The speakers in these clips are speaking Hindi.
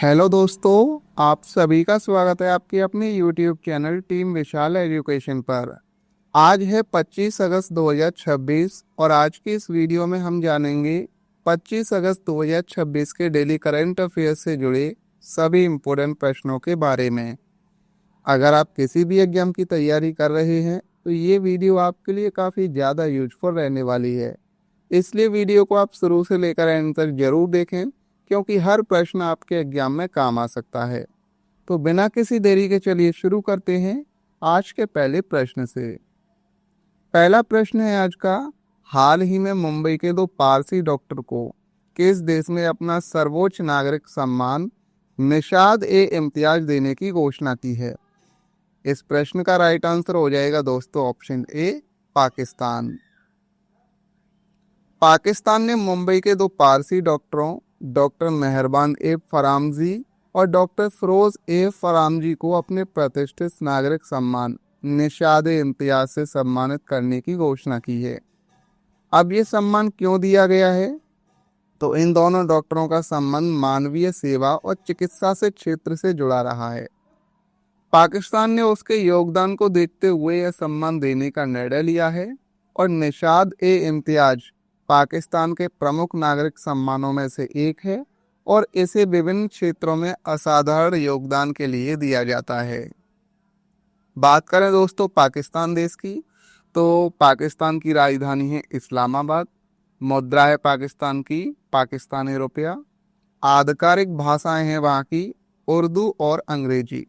हेलो दोस्तों, आप सभी का स्वागत है आपके अपने YouTube चैनल टीम विशाल एजुकेशन पर। आज है 25 अगस्त 2026 और आज की इस वीडियो में हम जानेंगे 25 अगस्त 2026 के डेली करंट अफेयर्स से जुड़े सभी इम्पोर्टेंट प्रश्नों के बारे में। अगर आप किसी भी एग्जाम की तैयारी कर रहे हैं तो ये वीडियो आपके लिए काफ़ी ज़्यादा यूजफुल रहने वाली है, इसलिए वीडियो को आप शुरू से लेकर एंड तक जरूर देखें, क्योंकि हर प्रश्न आपके एग्जाम में काम आ सकता है। तो बिना किसी देरी के चलिए शुरू करते हैं आज के पहले प्रश्न से। पहला प्रश्न है आज का, हाल ही में मुंबई के दो पारसी डॉक्टर को किस देश ने अपना सर्वोच्च नागरिक सम्मान निशाद ए इम्तियाज देने की घोषणा की है? इस प्रश्न का राइट आंसर हो जाएगा दोस्तों ऑप्शन ए, पाकिस्तान। पाकिस्तान ने मुंबई के दो पारसी डॉक्टरों डॉक्टर मेहरबान ए फरामजी और डॉक्टर फरोज ए फरामजी को अपने प्रतिष्ठित नागरिक सम्मान निशाद ए इम्तियाज से सम्मानित करने की घोषणा की है। अब ये सम्मान क्यों दिया गया है? तो इन दोनों डॉक्टरों का संबंध मानवीय सेवा और चिकित्सा से क्षेत्र से जुड़ा रहा है। पाकिस्तान ने उसके योगदान को देखते हुए यह सम्मान देने का निर्णय लिया है और निशाद ए इम्तियाज पाकिस्तान के प्रमुख नागरिक सम्मानों में से एक है और इसे विभिन्न क्षेत्रों में असाधारण योगदान के लिए दिया जाता है। बात करें दोस्तों पाकिस्तान देश की, तो पाकिस्तान की राजधानी है इस्लामाबाद। मुद्रा है पाकिस्तान की पाकिस्तानी रुपया। आधिकारिक भाषाएं हैं वहाँ की उर्दू और अंग्रेजी।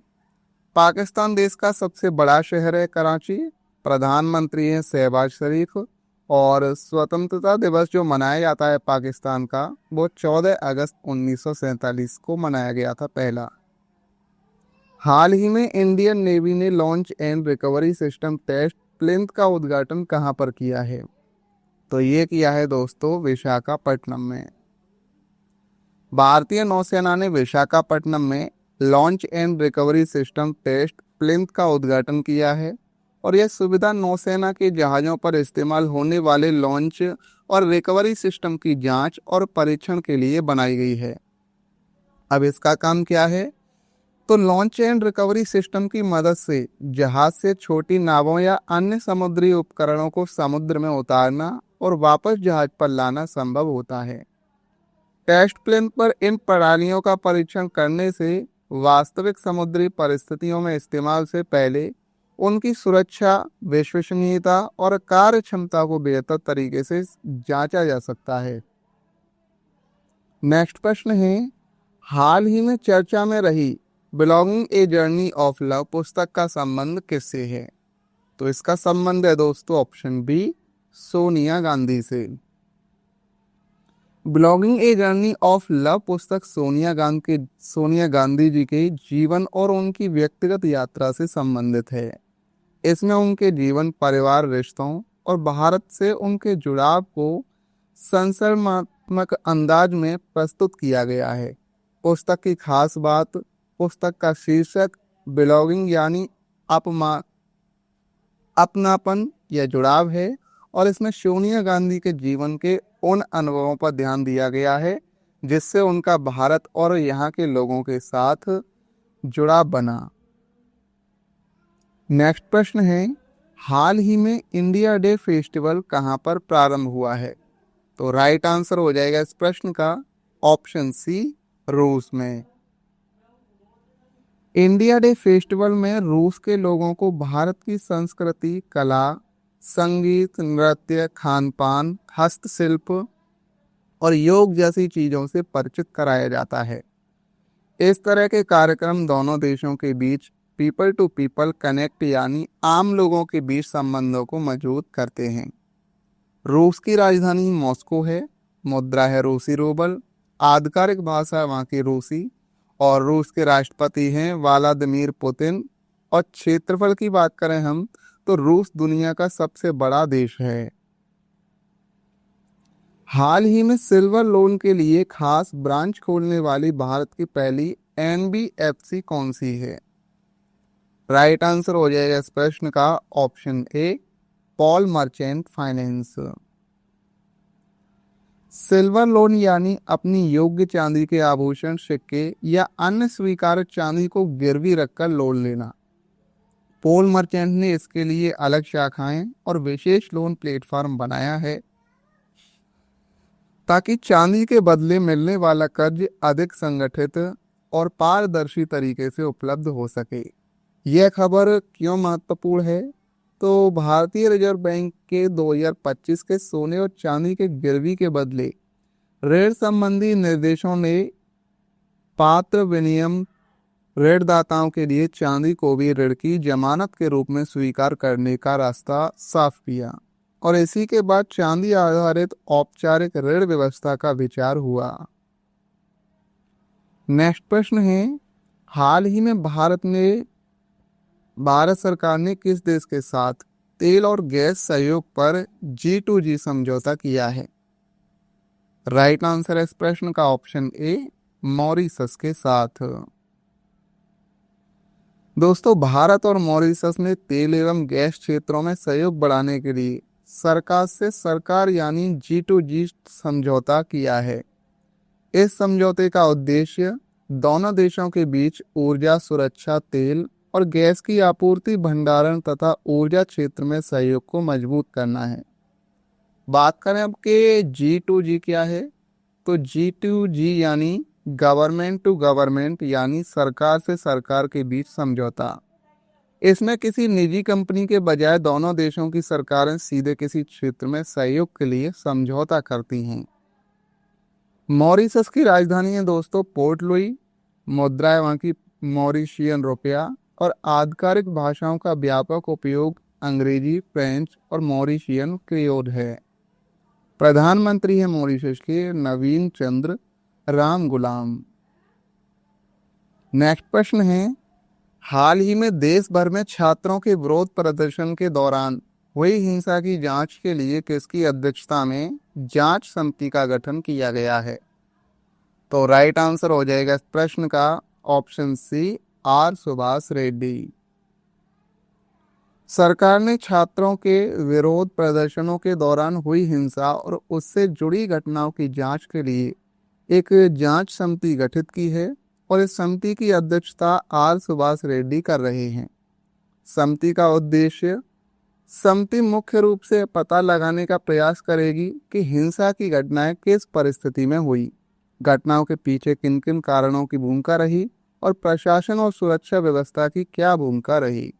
पाकिस्तान देश का सबसे बड़ा शहर है कराची। प्रधानमंत्री हैं शहबाज शरीफ और स्वतंत्रता दिवस जो मनाया जाता है पाकिस्तान का, वो 14 अगस्त 1947 को मनाया गया था पहला। हाल ही में इंडियन नेवी ने launch and recovery system test plinth का उद्घाटन कहां पर किया है? तो ये किया है दोस्तों विशाखापट्टनम में। भारतीय नौसेना ने विशाखापट्टनम में launch and recovery system test plinth का उद्घाटन किया है और यह सुविधा नौसेना के जहाज़ों पर इस्तेमाल होने वाले लॉन्च और रिकवरी सिस्टम की जांच और परीक्षण के लिए बनाई गई है। अब इसका काम क्या है? तो लॉन्च एंड रिकवरी सिस्टम की मदद से जहाज से छोटी नावों या अन्य समुद्री उपकरणों को समुद्र में उतारना और वापस जहाज पर लाना संभव होता है। टेस्ट प्लेन पर इन प्रणालियों का परीक्षण करने से वास्तविक समुद्री परिस्थितियों में इस्तेमाल से पहले उनकी सुरक्षा, विश्वसनीयता और कार्य क्षमता को बेहतर तरीके से जांचा जा सकता है। नेक्स्ट प्रश्न है, हाल ही में चर्चा में रही belonging a journey of love पुस्तक का संबंध किससे है? तो इसका संबंध है दोस्तों ऑप्शन बी, सोनिया गांधी से। Belonging a journey of love पुस्तक सोनिया गांधी जी के जीवन और उनकी व्यक्तिगत यात्रा से संबंधित है। इसमें उनके जीवन, परिवार, रिश्तों और भारत से उनके जुड़ाव को संशोधनात्मक अंदाज में प्रस्तुत किया गया है। पुस्तक की खास बात, पुस्तक का शीर्षक बिलोंगिंग यानी अपनापन या जुड़ाव है और इसमें सोनिया गांधी के जीवन के उन अनुभवों पर ध्यान दिया गया है जिससे उनका भारत और यहाँ के लोगों के साथ जुड़ाव बना। नेक्स्ट प्रश्न है, हाल ही में इंडिया डे फेस्टिवल कहाँ पर प्रारंभ हुआ है? तो राइट आंसर हो जाएगा इस प्रश्न का ऑप्शन सी, रूस में। इंडिया डे फेस्टिवल में रूस के लोगों को भारत की संस्कृति, कला, संगीत, नृत्य, खान पान, हस्तशिल्प और योग जैसी चीजों से परिचित कराया जाता है। इस तरह के कार्यक्रम दोनों देशों के बीच पीपल टू पीपल कनेक्ट यानी आम लोगों के बीच संबंधों को मजबूत करते हैं। रूस की राजधानी मॉस्को है। मुद्रा है रूसी रूबल। आधिकारिक भाषा वहाँ की रूसी और रूस के राष्ट्रपति हैं व्लादिमीर पुतिन। और क्षेत्रफल की बात करें हम तो रूस दुनिया का सबसे बड़ा देश है। हाल ही में सिल्वर लोन के लिए खास ब्रांच खोलने वाली भारत की पहली एनबीएफसी कौन सी है? राइट आंसर हो जाएगा इस प्रश्न का option A, Paul merchant finance. Silver loan यानी अपनी योग्य चांदी के आभूषण, सिक्के या अन्य स्वीकार्य चांदी को गिरवी रखकर लोन लेना। पोल मर्चेंट ने इसके लिए अलग शाखाएं और विशेष लोन प्लेटफॉर्म बनाया है ताकि चांदी के बदले मिलने वाला कर्ज अधिक संगठित और पारदर्शी तरीके से उपलब्ध हो सके। यह खबर क्यों महत्वपूर्ण है? तो भारतीय रिजर्व बैंक के 2025 के सोने और चांदी के गिरवी के बदले ऋण संबंधी निर्देशों ने पात्र विनियम ऋणदाताओं के लिए चांदी को भी ऋण की जमानत के रूप में स्वीकार करने का रास्ता साफ किया और इसी के बाद चांदी आधारित औपचारिक ऋण व्यवस्था का विचार हुआ। नेक्स्ट प्रश्न है, हाल ही में भारत सरकार ने किस देश के साथ तेल और गैस सहयोग पर G2G समझौता किया है? राइट आंसर है इस प्रश्न का ऑप्शन ए, मॉरिशस के साथ। दोस्तों, भारत और मॉरिशस ने तेल एवं गैस क्षेत्रों में सहयोग बढ़ाने के लिए सरकार से सरकार यानी G2G समझौता किया है। इस समझौते का उद्देश्य दोनों देशों के बीच ऊर्जा सुरक्षा, तेल और गैस की आपूर्ति, भंडारण तथा ऊर्जा क्षेत्र में सहयोग को मजबूत करना है। बात करें अब के G2G क्या है, तो G2G यानी गवर्नमेंट टू गवर्नमेंट यानी सरकार से सरकार के बीच समझौता। इसमें किसी निजी कंपनी के बजाय दोनों देशों की सरकारें सीधे किसी क्षेत्र में सहयोग के लिए समझौता करती हैं। मॉरिशस की राजधानी है दोस्तों पोर्ट लुई, मुद्रा है वहाँ की मॉरिशियन रुपया और आधिकारिक भाषाओं का व्यापक उपयोग अंग्रेजी, फ्रेंच और मॉरिशियन क्रियोल है। प्रधानमंत्री है मॉरिशस के नवीन चंद्र राम गुलाम। नेक्स्ट प्रश्न है, हाल ही में देश भर में छात्रों के विरोध प्रदर्शन के दौरान हुई हिंसा की जांच के लिए किसकी अध्यक्षता में जांच समिति का गठन किया गया है? तो राइट आंसर हो जाएगा इस प्रश्न का option C, R Subhash Reddy. सरकार ने छात्रों के विरोध प्रदर्शनों के दौरान हुई हिंसा और उससे जुड़ी घटनाओं की जांच के लिए एक जांच समिति गठित की है और इस समिति की अध्यक्षता आर सुभाष रेड्डी कर रहे हैं। समिति का उद्देश्य, समिति मुख्य रूप से पता लगाने का प्रयास करेगी कि हिंसा की घटनाएं किस परिस्थिति में हुई, घटनाओं के पीछे किन किन कारणों की भूमिका रही और प्रशासन और सुरक्षा व्यवस्था की क्या भूमिका रही।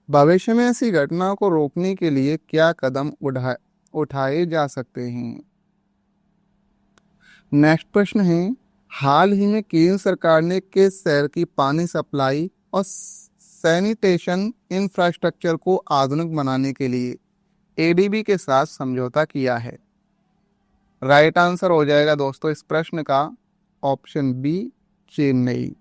भविष्य में ऐसी घटनाओं को रोकने के लिए क्या कदम उठाए जा सकते हैं। नेक्स्ट प्रश्न है, हाल ही में केंद्र सरकार ने किस शहर की पानी सप्लाई और सैनिटेशन इंफ्रास्ट्रक्चर को आधुनिक बनाने के लिए एडीबी के साथ समझौता किया है? राइट आंसर हो जाएगा दोस्तों इस प्रश्न का ऑप्शन बी, चेन्नई।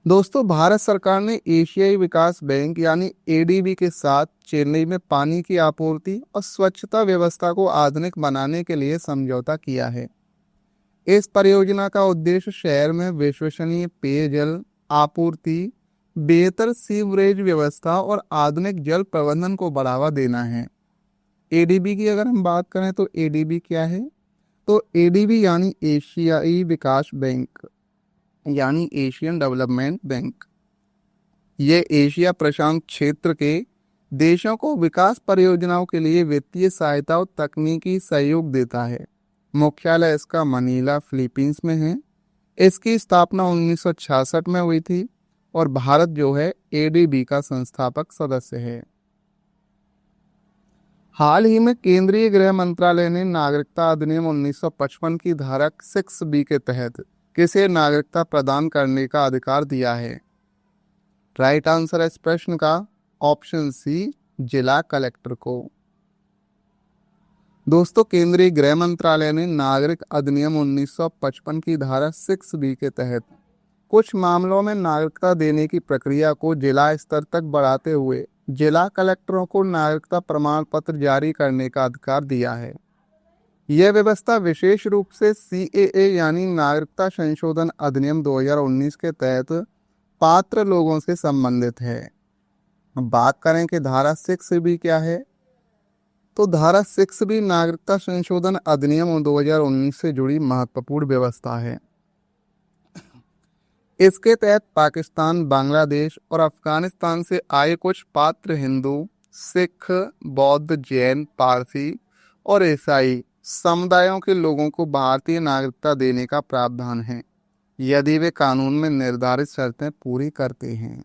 दोस्तों, भारत सरकार ने एशियाई विकास बैंक यानी एडीबी के साथ चेन्नई में पानी की आपूर्ति और स्वच्छता व्यवस्था को आधुनिक बनाने के लिए समझौता किया है। इस परियोजना का उद्देश्य शहर में विश्वसनीय पेयजल आपूर्ति, बेहतर सीवरेज व्यवस्था और आधुनिक जल प्रबंधन को बढ़ावा देना है। एडीबी की अगर हम बात करें तो एडीबी क्या है, तो एडीबी यानी एशियाई विकास बैंक यानी एशियन डेवलपमेंट बैंक। ये एशिया प्रशांत क्षेत्र के देशों को विकास परियोजनाओं के लिए वित्तीय सहायता और तकनीकी सहयोग देता है। मुख्यालय इसका मनीला, फिलीपींस में है। इसकी स्थापना 1966 में हुई थी और भारत जो है एडीबी का संस्थापक सदस्य है। हाल ही में केंद्रीय गृह मंत्रालय ने नागरिकता अधिनियम 1955 की धारा 6B के तहत किसे नागरिकता प्रदान करने का अधिकार दिया है? राइट आंसर है इस प्रश्न का ऑप्शन सी, जिला कलेक्टर को। दोस्तों, केंद्रीय गृह मंत्रालय ने नागरिक अधिनियम 1955 की धारा 6B के तहत कुछ मामलों में नागरिकता देने की प्रक्रिया को जिला स्तर तक बढ़ाते हुए जिला कलेक्टरों को नागरिकता प्रमाण पत्र जारी करने का अधिकार दिया है। यह व्यवस्था विशेष रूप से CAA यानी नागरिकता संशोधन अधिनियम 2019 के तहत पात्र लोगों से संबंधित है। बात करें कि धारा 6B क्या है, तो धारा 6 भी नागरिकता संशोधन अधिनियम 2019 से जुड़ी महत्वपूर्ण व्यवस्था है। इसके तहत पाकिस्तान, बांग्लादेश और अफगानिस्तान से आए कुछ पात्र हिंदू, सिख, बौद्ध, जैन, पारसी और ईसाई समुदायों के लोगों को भारतीय नागरिकता देने का प्रावधान है, यदि वे कानून में निर्धारित शर्तें पूरी करते हैं।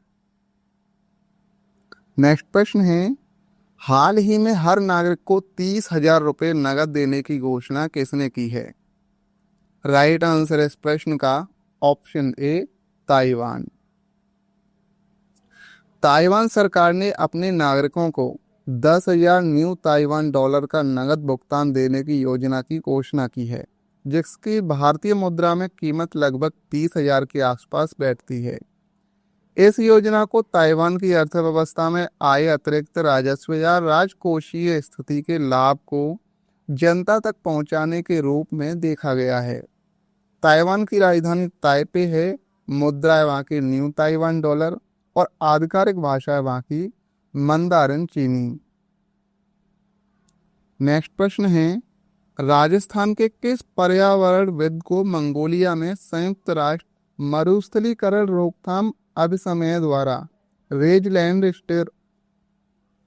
नेक्स्ट प्रश्न है, हाल ही में हर नागरिक को 30,000 रुपये नगद देने की घोषणा किसने की है? राइट आंसर इस प्रश्न का ऑप्शन ए, ताइवान। ताइवान सरकार ने अपने नागरिकों को 10,000 न्यू ताइवान डॉलर का नगद भुगतान देने की योजना की घोषणा की है, जिसकी भारतीय मुद्रा में कीमत लगभग 30,000 के आसपास बैठती है। इस योजना को ताइवान की अर्थव्यवस्था में आए अतिरिक्त राजस्व या राजकोषीय स्थिति के लाभ को जनता तक पहुंचाने के रूप में देखा गया है। ताइवान की राजधानी ताइपे है, मुद्रा है वहाँ की न्यू ताइवान डॉलर और आधिकारिक भाषा है वहाँ की मंदारिन चीनी। नेक्स्ट प्रश्न है, राजस्थान के किस पर्यावरणविद को मंगोलिया में संयुक्त राष्ट्र मरुस्थलीकरण रोकथाम अभिसमय द्वारा रेजलैंड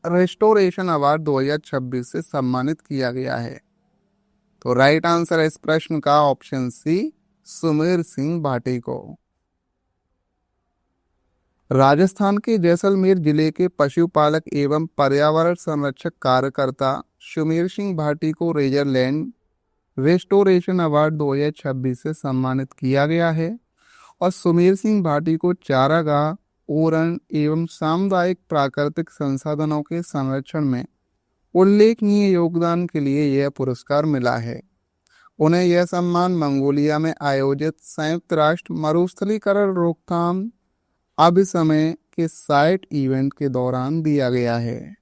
रेस्टोरेशन अवार्ड 2026 से सम्मानित किया गया है? तो राइट आंसर है इस प्रश्न का ऑप्शन सी, सुमेर सिंह भाटी को। राजस्थान के जैसलमेर जिले के पशुपालक एवं पर्यावरण संरक्षक कार्यकर्ता सुमेर सिंह भाटी को रेजरलैंड रेस्टोरेशन अवार्ड 2026 से सम्मानित किया गया है और सुमेर सिंह भाटी को चारागाह, ओरण एवं सामुदायिक प्राकृतिक संसाधनों के संरक्षण में उल्लेखनीय योगदान के लिए यह पुरस्कार मिला है। उन्हें यह सम्मान मंगोलिया में आयोजित संयुक्त राष्ट्र मरुस्थलीकरण रोकथाम अभिसमय के साइट इवेंट के दौरान दिया गया है।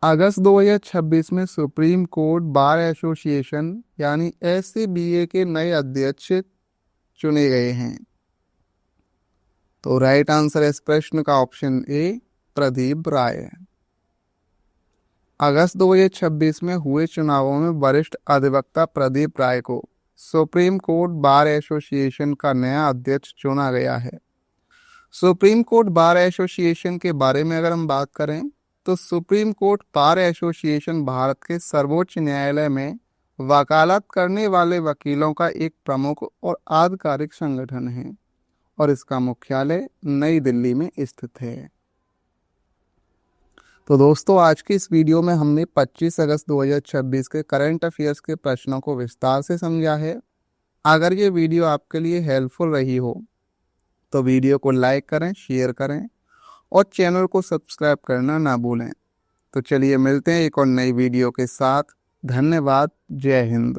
अगस्त 2026 में सुप्रीम कोर्ट बार एसोसिएशन यानी एससीबीए के नए अध्यक्ष चुने गए हैं। तो राइट आंसर इस प्रश्न का ऑप्शन ए, प्रदीप राय। अगस्त 2026 में हुए चुनावों में वरिष्ठ अधिवक्ता प्रदीप राय को सुप्रीम कोर्ट बार एसोसिएशन का नया अध्यक्ष चुना गया है। सुप्रीम कोर्ट बार एसोसिएशन के बारे में अगर हम बात करें तो supreme court bar association Bharat के सर्वोच्च न्यायालय में वकालत करने वाले वकीलों का एक प्रमुख और आधिकारिक संगठन है और इसका मुख्यालय नई दिल्ली में स्थित है। तो दोस्तों, आज की इस वीडियो में हमने 25 अगस्त 2026 के करंट अफेयर्स के प्रश्नों को विस्तार से समझा है। अगर ये वीडियो आपके लिए हेल्पफुल रही हो तो वीडियो को लाइक करें, शेयर करें और चैनल को सब्सक्राइब करना ना भूलें। तो चलिए मिलते हैं एक और नई वीडियो के साथ। धन्यवाद। जय हिंद।